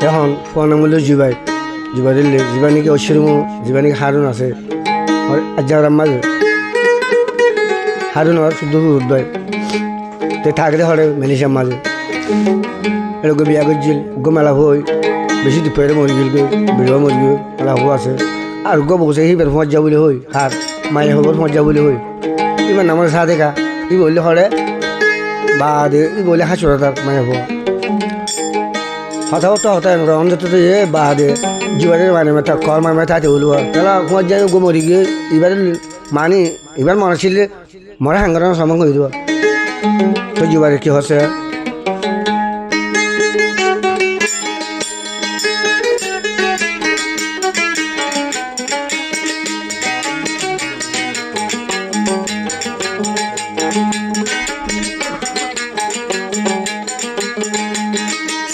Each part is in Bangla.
এখন ফোনামূল্য জুবাই জুবাই দিলে জুবাই নাকি ঐশ্বরমু জুবাই নাকি হারুন আছে আজ্জার মাঝে হারুন আর শুদ্ধ উদ্দয় তো থাকলে হরে মেলিসার মাঝে এরকম বিয়া করছিল গো মেলা হই বেশি দুপুরে মরি গেল বিড়া মরি গেল মেলা হো আছে আর গো বসে হিবার মজা বলে হই হার মায়ের হবার মজা বলে হই এবার নামার সা দেখা ই বললে হরে বা দে ই বলে হাসুরা তার মায়ের হওয়া হঠাৎ হঠাৎ অন্তত এ বা দে জীবনের মানে মাথা কর মানে মাথা হলো তাহলে মজা গো মরি গিয়ে এবার মানে এবার মনে ছিল মরে হাঙ্গার সমান করে দেবো তো জীবারে কি হচ্ছে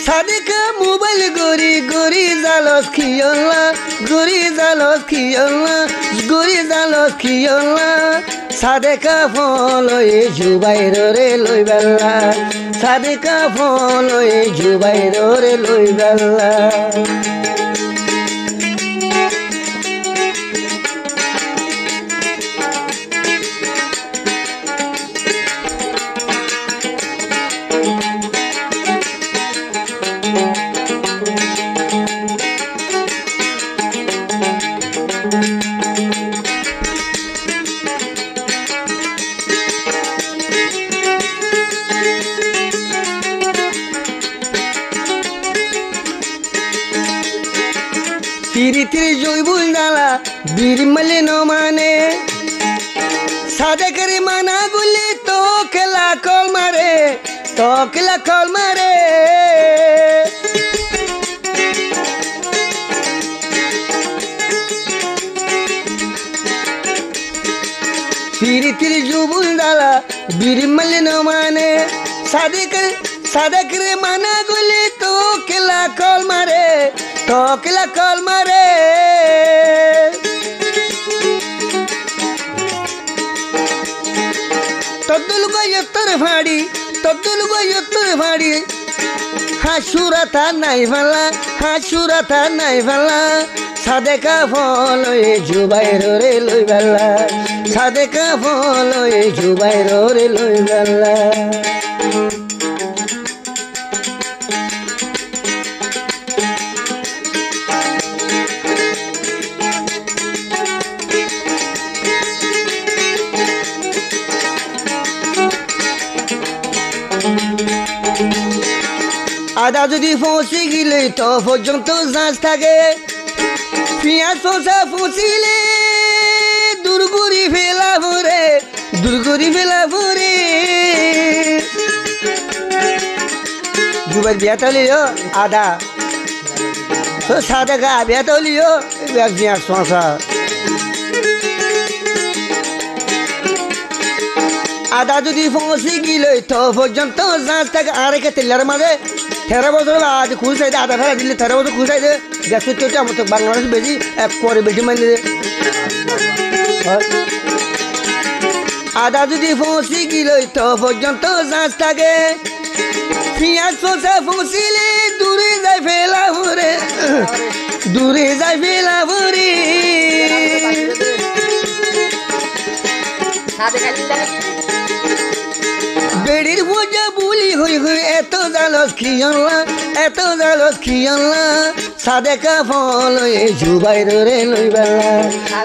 সাদিকা মোবাইল গরি গরি জালস খিয়লা গরি জালস খিয়লা গরি জালস খিয়লা সাদেকা ফল এ জুবাইর রে লই বেলা সাদেকা ফল এ জুবাইর রে লই বেলা তিরি জৈবুল নালা বিরমলে ন মানে সাদে করে মানা গুলি তো খেলা কল মারে তো খেলা কল মারে তিরি জৈবুল নালা বিরমলে ন মানে সাদে করে মানা গুলি তো খেলা কল মারে তোকলা কল মারে তদ্দুল গয়ত্তর ভাড়ি হাসুরাতা নাই ভালা সাদেকা ফল এ জুবাইর রে লই বেলা সাদেকা ফল এ জুবাইর রে লই বেলা আদা যদি ফসে গেলে তো পর্যন্ত জাঁচ থাকে পিঁয়াজ ফসা ফসিলে দুর্গুরি ফেলা ভরে দুবার বিয়া তলিও আদা তো সাদা গা বিয়া তলিও পিঁয়াজ ফসা আদা যদি ফসে গেলে তো পর্যন্ত জাঁচ থাকে আর একে তেলার মাঝে 13 বছর আজ খুঁজে আদা ফেলা দিলে 13 বছর খুঁজে গ্যাস চোটে আমার তো বাংলাদেশ বেশি এক পরে বেশি মাইলে আদা যদি ফসি গেল তো পর্যন্ত জাঁচ থাকে পিঁয়াজ ফসা ফসিলে দূরে যায় ফেলা ভরে বেড়ির বোঝা বুলি হই এত জালস খিয়লা সাদেকা ফল এ জুবাইর রে লই বেলা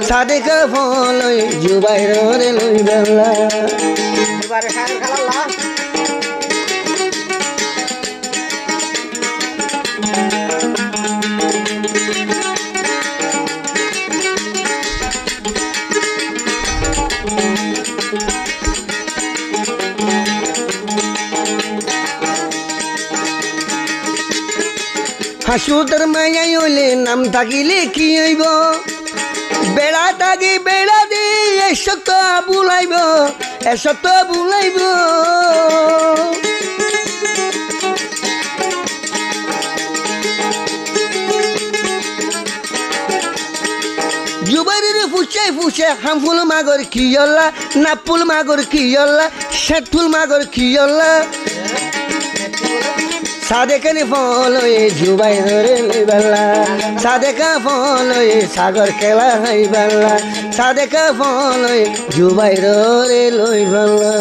সাদেকা ফল এ জুবাইর রে লই বেলা হাসুদার মায়াই হইলে নাম থাকিলে কি হইব বেড়া থাকি বেড়া দি এসত বুলাইব জুবাইরের ফুসে হামফুল মাগর কিয়লা নাপুল মাগর কিয়লা শেঠুল মাগর কিয়লা সাদেকানি ফল হয়ে জুবাই ধরে লইবাল্লা সাদেকা ফল হয়ে সাগর খেলা হইবাল্লা সাদেকা ফল হয়ে জুবাই ধরে লইবাল্লা